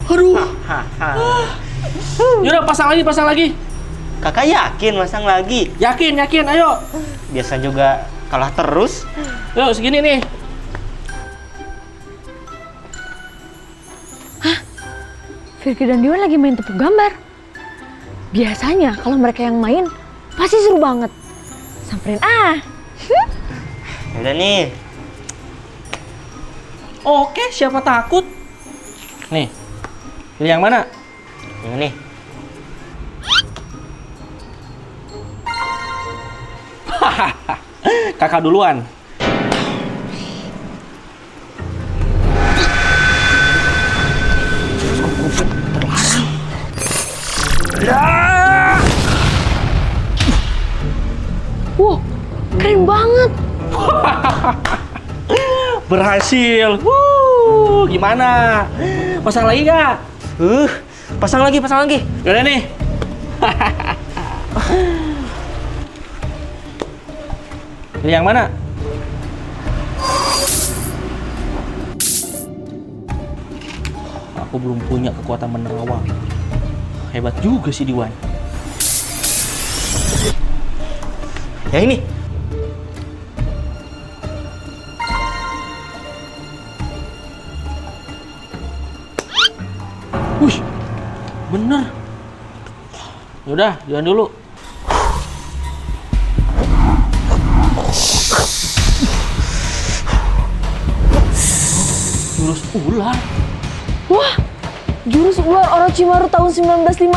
Aduh. Yaudah, pasang lagi. Kakak yakin masang lagi? Yakin, ayo. Biasa juga kalah terus. Yuk, segini nih. Virgi dan Diwan lagi main tepuk gambar. Biasanya kalau mereka yang main pasti seru banget. Samperin Udah nih. Oke, siapa takut? Nih, pilih yang mana? Yang ini. Kakak duluan. Wow, keren banget. Berhasil. Gimana? Pasang lagi nggak? Pasang lagi. Yaudah nih. Pilih yang mana? Aku belum punya kekuatan menerawang. Hebat juga si Diwan. Yang ini. Wih, bener. Yaudah, jalan dulu. Jurus ular. Wah, jurus ular Orochimaru tahun 1956.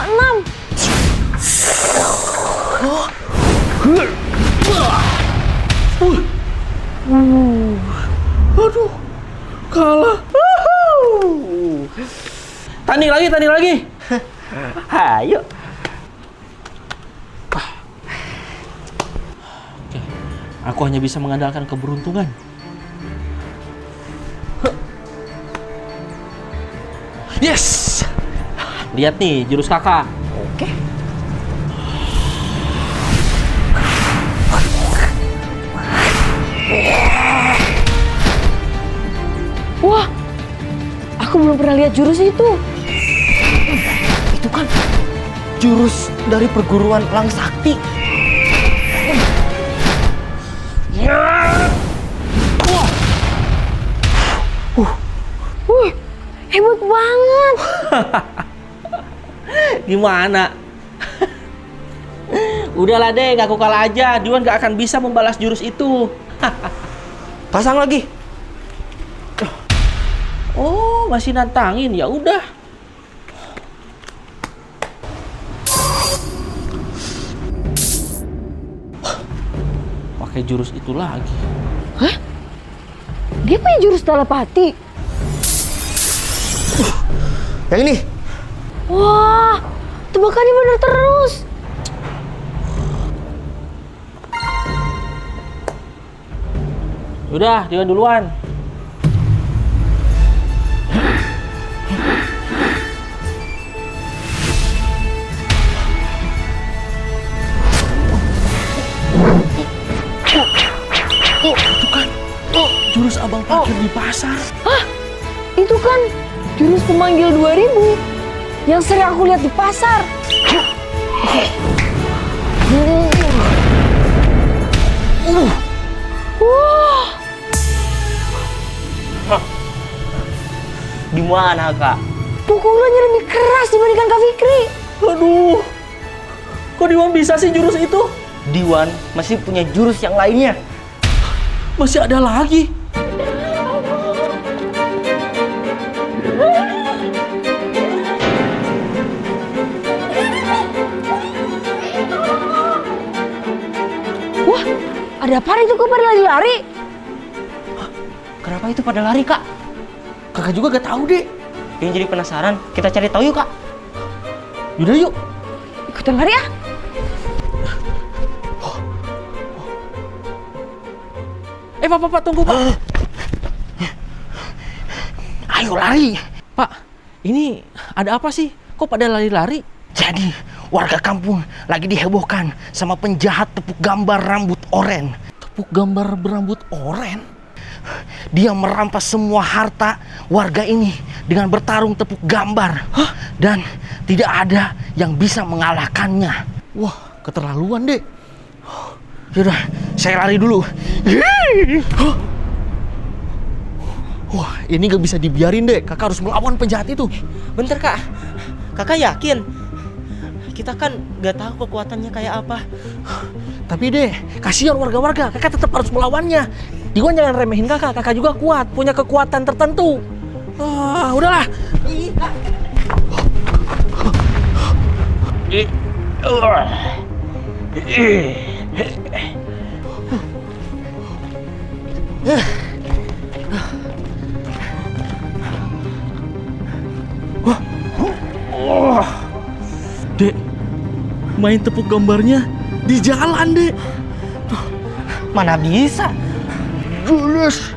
Aduh, kalah. Tanding lagi. Ayo. Oke, aku hanya bisa mengandalkan keberuntungan. Yes! Lihat nih, jurus kakak. Oke. Wah, aku belum pernah lihat jurus itu. Itu kan jurus dari perguruan Lang Sakti. Wih, hebat banget. Gimana? Udahlah deh, aku kalah aja. Diwan gak akan bisa membalas jurus itu. Pasang lagi. Oh, masih nantangin. Ya udah. Pakai jurus itu lagi. Hah? Dia punya jurus telepati. Yang ini. Wah, tebakannya bener terus. Udah, Diwan duluan. Itu kan jurus abang parkir di pasar. Hah? Itu kan jurus pemanggil 2000 yang sering aku lihat di pasar. Wah, Gimana, Kak? pukulannya lebih keras dibandingkan Kak Fikri. Aduh, kok Diwan bisa sih jurus itu? Diwan masih punya jurus yang lainnya. Masih ada lagi. Wah, ada apa itu kok pada lari-lari? Kenapa itu pada lari, Kak? Kakak juga gak tahu deh. Yang jadi penasaran, kita cari tahu yuk, Kak. Yaudah yuk. Ikutan lari ya? Pak, tunggu, Pak. Ayo lari. Pak, ini ada apa sih? Kok pada lari-lari? Jadi, warga kampung lagi dihebohkan sama penjahat tepuk gambar rambut oren. Tepuk gambar berambut oren? Dia merampas semua harta warga ini dengan bertarung tepuk gambar. Dan tidak ada yang bisa mengalahkannya. Wah, keterlaluan, Dek. Yaudah, saya lari dulu. Wah, ini gak bisa dibiarin, Dek. Kakak harus melawan penjahat itu. Bentar kak, kakak yakin? Kita kan nggak tahu kekuatannya kayak apa. Tapi, Dek, kasihan warga-warga. Kakak tetap harus melawannya. Diwan jangan remehin kakak. Kakak juga kuat, punya kekuatan tertentu. Udahlah. Dek, main tepuk gambarnya di jalan, Dek. Mana bisa? Jurus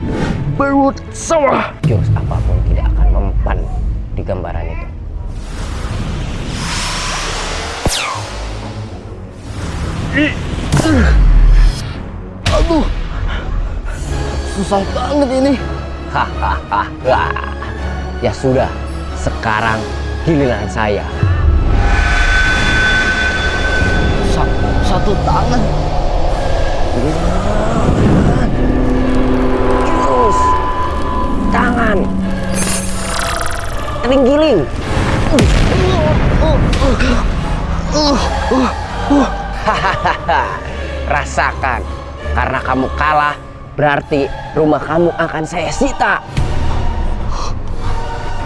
berut sawah. Jurus apapun tidak akan mempan di gambaran itu. Aduh, susah banget ini. Hahaha. Ya sudah, sekarang giliran saya. Satu tangan. Jurus tangan giling. Rasakan, karena kamu kalah berarti rumah kamu akan saya sita.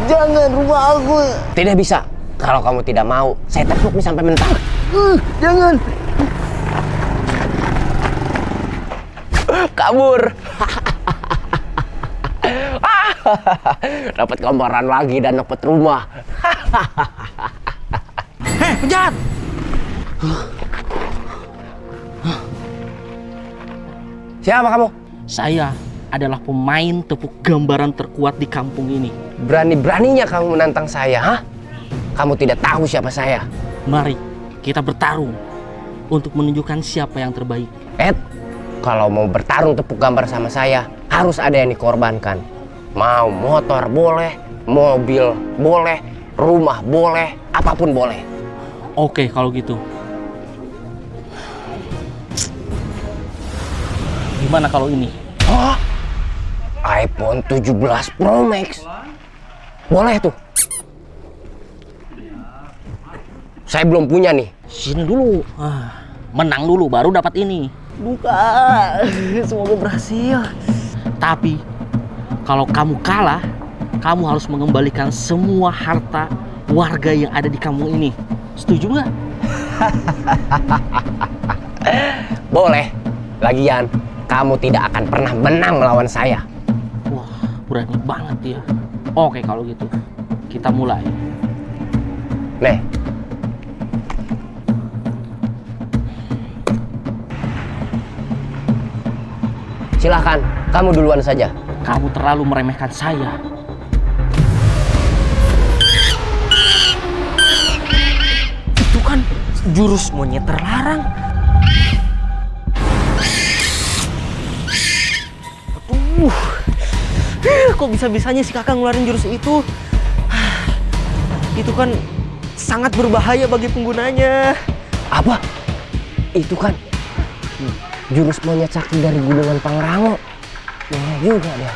Jangan rumah aku. Tidak bisa. Kalau kamu tidak mau, saya tepuk nih sampai mental. Jangan. Kabur. Dapat gambaran lagi dan dapat rumah. Penjahat! Siapa kamu? Saya adalah pemain tepuk gambaran terkuat di kampung ini. Berani-beraninya kamu menantang saya, hah? Kamu tidak tahu siapa saya. Mari kita bertarung untuk menunjukkan siapa yang terbaik. Kalau mau bertarung tepuk gambar sama saya, harus ada yang dikorbankan. Mau motor boleh, mobil boleh, rumah boleh, apapun boleh. Oke, kalau gitu. Gimana kalau ini? iPhone 17 Pro Max. Boleh tuh. Saya belum punya nih. Sini dulu. Menang dulu baru dapat ini. Bukan, semoga berhasil. Tapi kalau kamu kalah, kamu harus mengembalikan semua harta warga yang ada di kampung ini. Setuju nggak? Boleh. Lagian, kamu tidak akan pernah menang melawan saya. Wah, berani banget ya. Oke, kalau gitu kita mulai. Nih. Silahkan, kamu duluan saja. Kamu terlalu meremehkan saya. Itu kan jurus monyet terlarang. Kok bisa-bisanya si kakak ngeluarin jurus itu? Itu kan sangat berbahaya bagi penggunanya. Apa? Itu kan jurus monyet sakti dari Gunungan Pangrango. Boleh juga dia.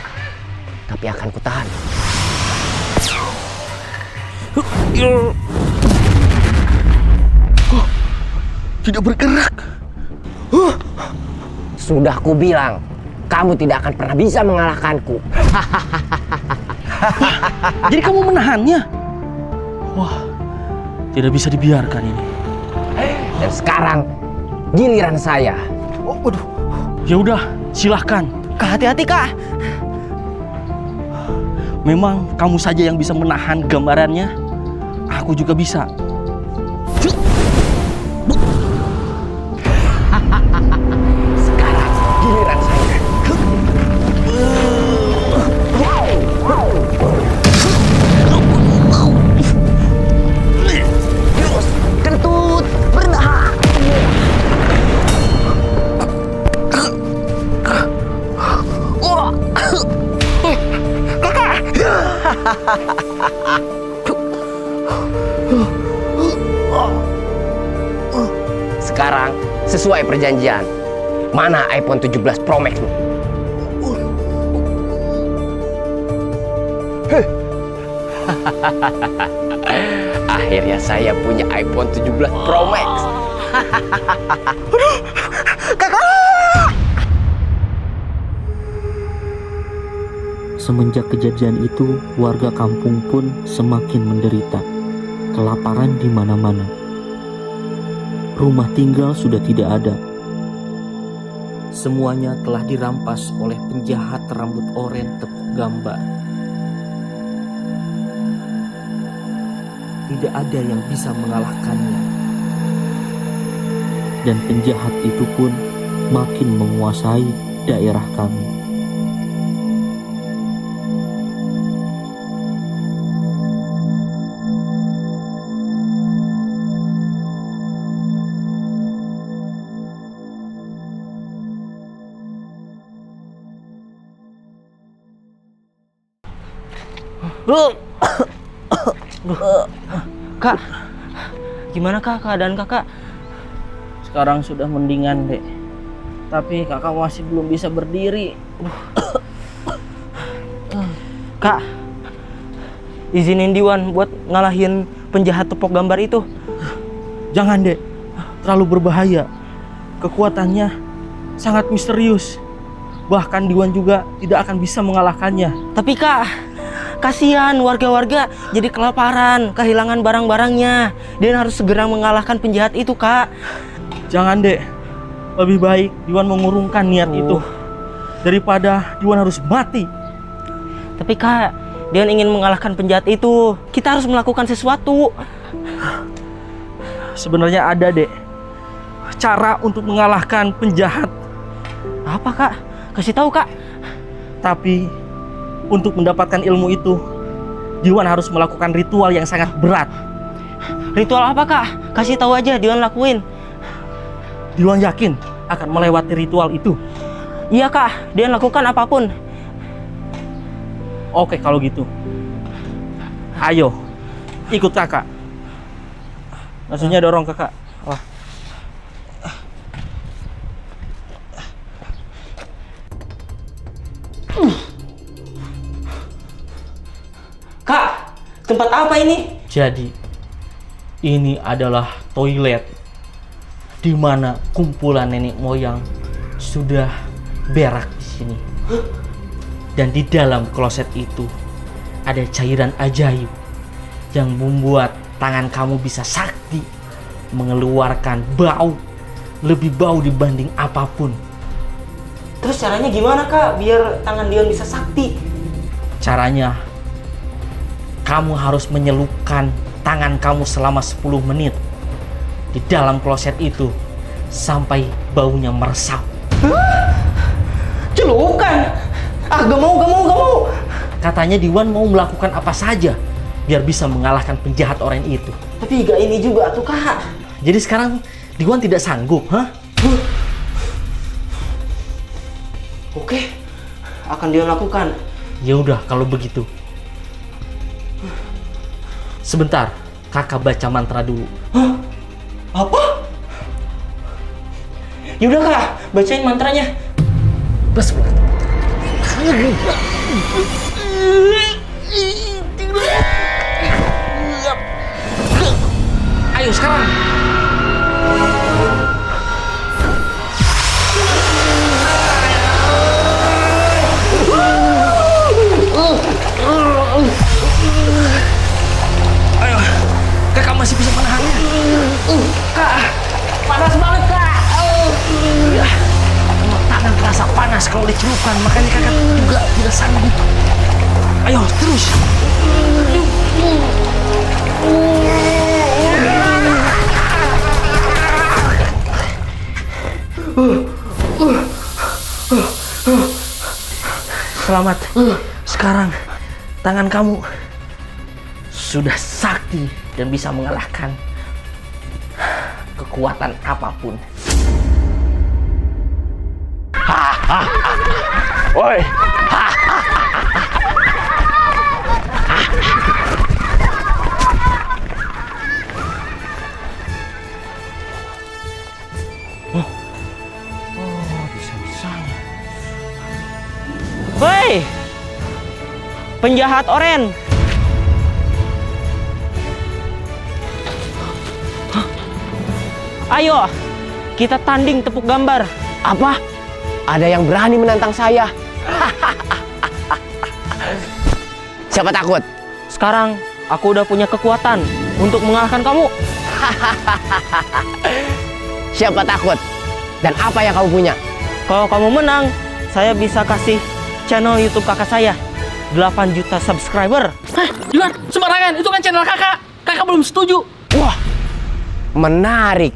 Tapi akan kutahan. Tidak bergerak. Sudah ku bilang, kamu tidak akan pernah bisa mengalahkanku. Jadi kamu menahannya? Wah, tidak bisa dibiarkan ini. Dan sekarang giliran saya. Ya udah, silahkan. Kak, hati-hati kak. Memang kamu saja yang bisa menahan gambarannya. Aku juga bisa. Sekarang giliran saya. Jurus kentut berdahak. Sekarang sesuai perjanjian. Mana iPhone 17 Pro Max? Akhirnya saya punya iPhone 17 Pro Max. Semenjak kejadian itu, warga kampung pun semakin menderita. Kelaparan di mana-mana. Rumah tinggal sudah tidak ada. Semuanya telah dirampas oleh penjahat rambut oren tepuk gambar. Tidak ada yang bisa mengalahkannya. Dan penjahat itu pun makin menguasai daerah kami. Kak, gimana kak keadaan kakak? Sekarang sudah mendingan, Dek. Tapi kakak masih belum bisa berdiri. Kak, izinin Diwan buat ngalahin penjahat tepok gambar itu. Jangan, Dek. Terlalu berbahaya. Kekuatannya sangat misterius. Bahkan Diwan juga tidak akan bisa mengalahkannya. Tapi kak, kasihan warga-warga jadi kelaparan, kehilangan barang-barangnya. Dia harus segera mengalahkan penjahat itu, Kak. Jangan, Dek. Lebih baik Diwan mengurungkan niat itu daripada Diwan harus mati. Tapi Kak, Diwan ingin mengalahkan penjahat itu. Kita harus melakukan sesuatu. Sebenarnya ada, Dek, cara untuk mengalahkan penjahat. Apa, Kak? Kasih tahu, Kak. Tapi untuk mendapatkan ilmu itu, Diwan harus melakukan ritual yang sangat berat. Ritual apa, Kak? Kasih tahu aja, Diwan lakuin. Diwan yakin akan melewati ritual itu. Iya, Kak. Diwan lakukan apapun. Oke, kalau gitu. Ayo, ikut kakak. Maksudnya dorong kakak. Oh. Kak, tempat apa ini? Jadi, ini adalah toilet di mana kumpulan nenek moyang sudah berak di sini. Dan di dalam kloset itu ada cairan ajaib yang membuat tangan kamu bisa sakti mengeluarkan bau, lebih bau dibanding apapun. Terus caranya gimana, Kak? Biar tangan Diwan bisa sakti. Caranya, kamu harus menyelupkan tangan kamu selama 10 menit di dalam kloset itu sampai baunya meresap. Celukan. Ah, gak mau. Katanya Diwan mau melakukan apa saja biar bisa mengalahkan penjahat orang itu. Tapi gak ini juga tuh, Kak. Jadi sekarang Diwan tidak sanggup, hah? Oke, akan dia lakukan. Ya udah kalau begitu. Sebentar, kakak baca mantra dulu. Hah? Apa? Yaudah, Kak, bacain mantranya. Ayo sekarang. Ayo, kakak masih bisa menahannya. Kak, panas banget, Kak. Ya, tangan terasa panas kalau dicelupkan, makanya kakak juga tidak sanggup. Ayo, terus. Selamat. Sekarang tangan kamu sudah sakti dan bisa mengalahkan kekuatan apapun. Woi, penjahat oren. Ayo, kita tanding tepuk gambar. Apa? Ada yang berani menantang saya? Siapa takut? Sekarang aku udah punya kekuatan untuk mengalahkan kamu. Siapa takut? Dan apa yang kamu punya? Kalau kamu menang, saya bisa kasih channel YouTube kakak saya 8 juta subscriber. Yuan, sembarangan. Itu kan channel kakak. Kakak belum setuju. Wah, menarik.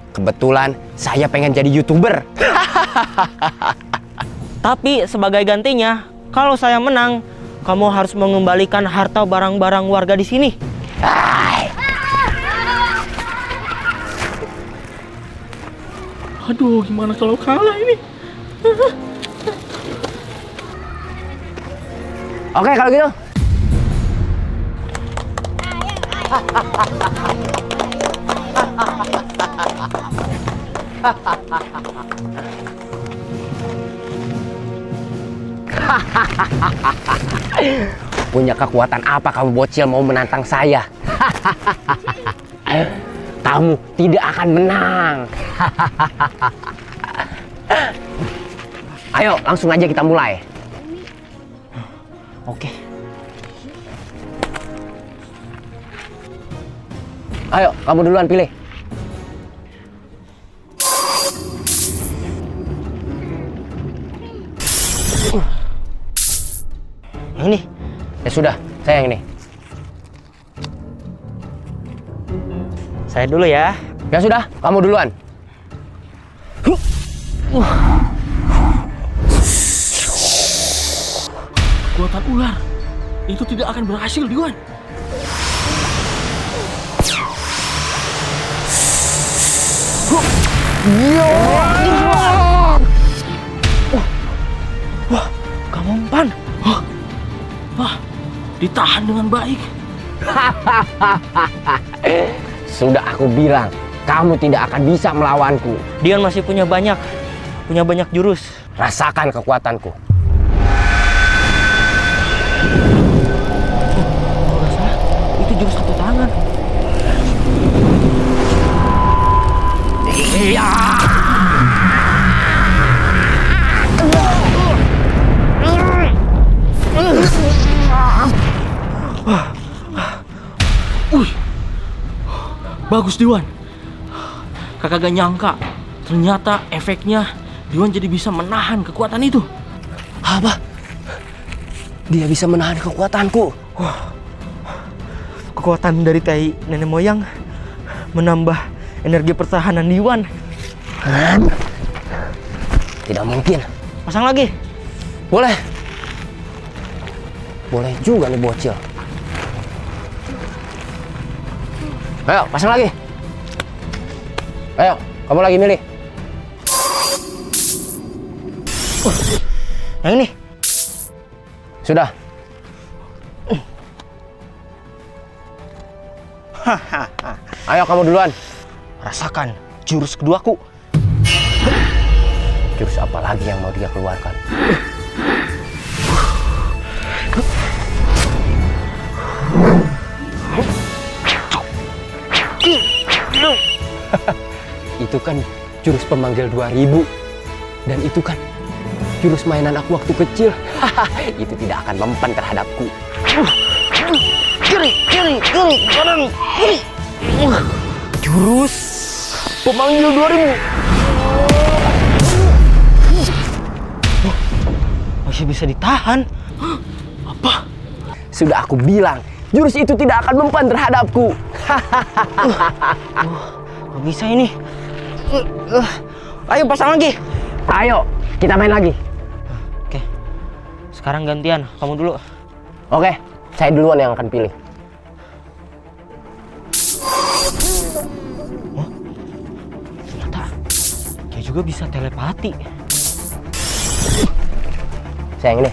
Kebetulan saya pengen jadi YouTuber. Tapi sebagai gantinya, kalau saya menang, kamu harus mengembalikan harta barang-barang warga di sini. Aduh, gimana kalau kalah ini? Oke, kalau gitu. Punya kekuatan apa kamu bocil mau menantang saya? Kamu tidak akan menang. Ayo, langsung aja kita mulai. Oke. Ayo, kamu duluan pilih. Yang ini. Ya sudah, saya yang ini. Saya dulu ya. Ya sudah, kamu duluan. Kekuatan ular. Itu tidak akan berhasil, Yuan. Kamu umpan. Wah, ditahan dengan baik. Sudah aku bilang, kamu tidak akan bisa melawanku. Dion masih punya banyak jurus. Rasakan kekuatanku. Kalau nggak salah, itu jurus satu tangan. Bagus, Diwan. Kakak gak nyangka, ternyata efeknya Diwan jadi bisa menahan kekuatan itu. Apa? Dia bisa menahan kekuatanku. Kekuatan dari tai nenek moyang menambah energi pertahanan Diwan. Tidak mungkin. Pasang lagi. Boleh. Boleh juga nih bocil. Ayo, pasang lagi. Ayo, kamu lagi milih. Yang ini. Sudah. Ayo, kamu duluan. Rasakan jurus keduaku. Jurus apa lagi yang mau dia keluarkan? Itu kan jurus pemanggil 2000. Dan itu kan jurus mainan aku waktu kecil. Itu tidak akan mempan terhadapku. Kiri, kanan, kiri. Jurus pemanggil 2000. Masih bisa ditahan. Apa? Sudah aku bilang, jurus itu tidak akan mempan terhadapku. Gak bisa ini. Ayo pasang lagi. Ayo, kita main lagi. Oke. Sekarang gantian, kamu dulu. Oke, saya duluan yang akan pilih. Ternyata dia juga bisa telepati. Saya yang ini.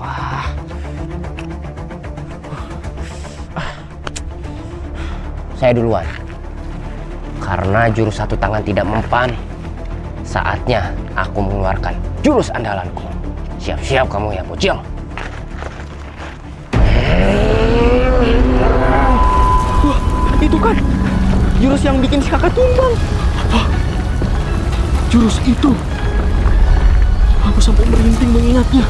Wah. Saya duluan. Karena jurus satu tangan tidak mempan, saatnya aku mengeluarkan jurus andalanku. Siap-siap kamu ya, bocil. Itu kan jurus yang bikin si kakak tumbang. Jurus itu. Aku sampai merinding mengingatnya.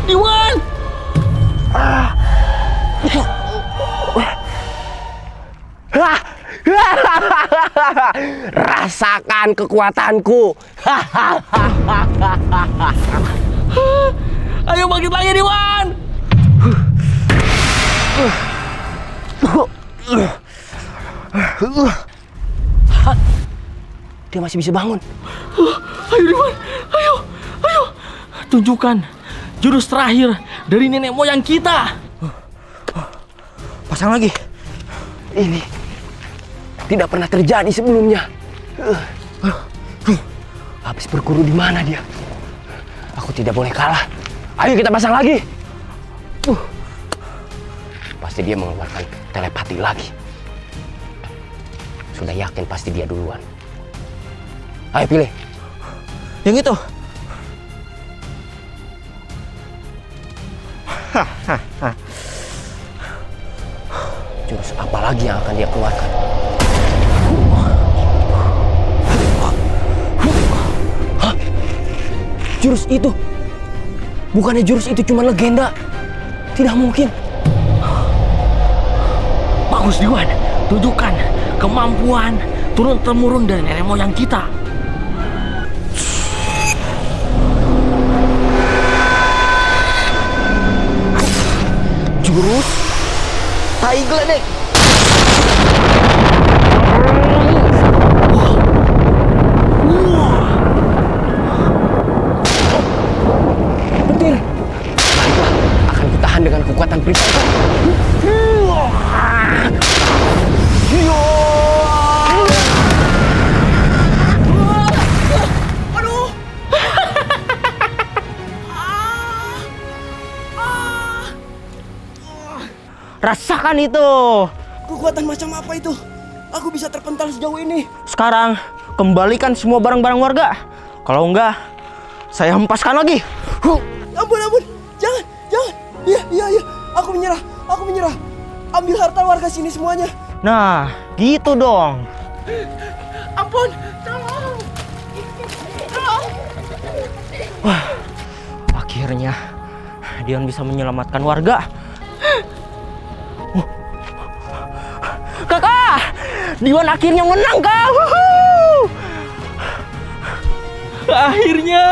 Diwan! Rasakan kekuatanku. Ayo bangkit lagi Diwan! Dia masih bisa bangun. Ayo Diwan, ayo. Tunjukkan jurus terakhir dari nenek moyang kita. Pasang lagi. Ini tidak pernah terjadi sebelumnya. Habis berguru di mana dia? Aku tidak boleh kalah. Ayo kita pasang lagi. Pasti dia mengeluarkan telepati lagi. Sudah yakin pasti dia duluan. Ayo pilih. Yang itu. Jurus apa lagi yang akan dia keluarkan? Hah? Jurus itu? Bukannya jurus itu cuma legenda? Tidak mungkin. Bagus Diwan, tunjukkan kemampuan turun-temurun dari nenek moyang kita. Jurus tai geledek. Petir. Baiklah, akan kutahan dengan kekuatan pribadi. Rasakan itu. Kekuatan macam apa itu? Aku bisa terpental sejauh ini. Sekarang kembalikan semua barang-barang warga. Kalau enggak, saya hempaskan lagi. Ampun. Jangan. Iya. Aku menyerah. Ambil harta warga sini semuanya. Nah, gitu dong. Ampun, tolong. Wah, akhirnya Dion bisa menyelamatkan warga. Kakak, Dion akhirnya menang, Kak. Akhirnya.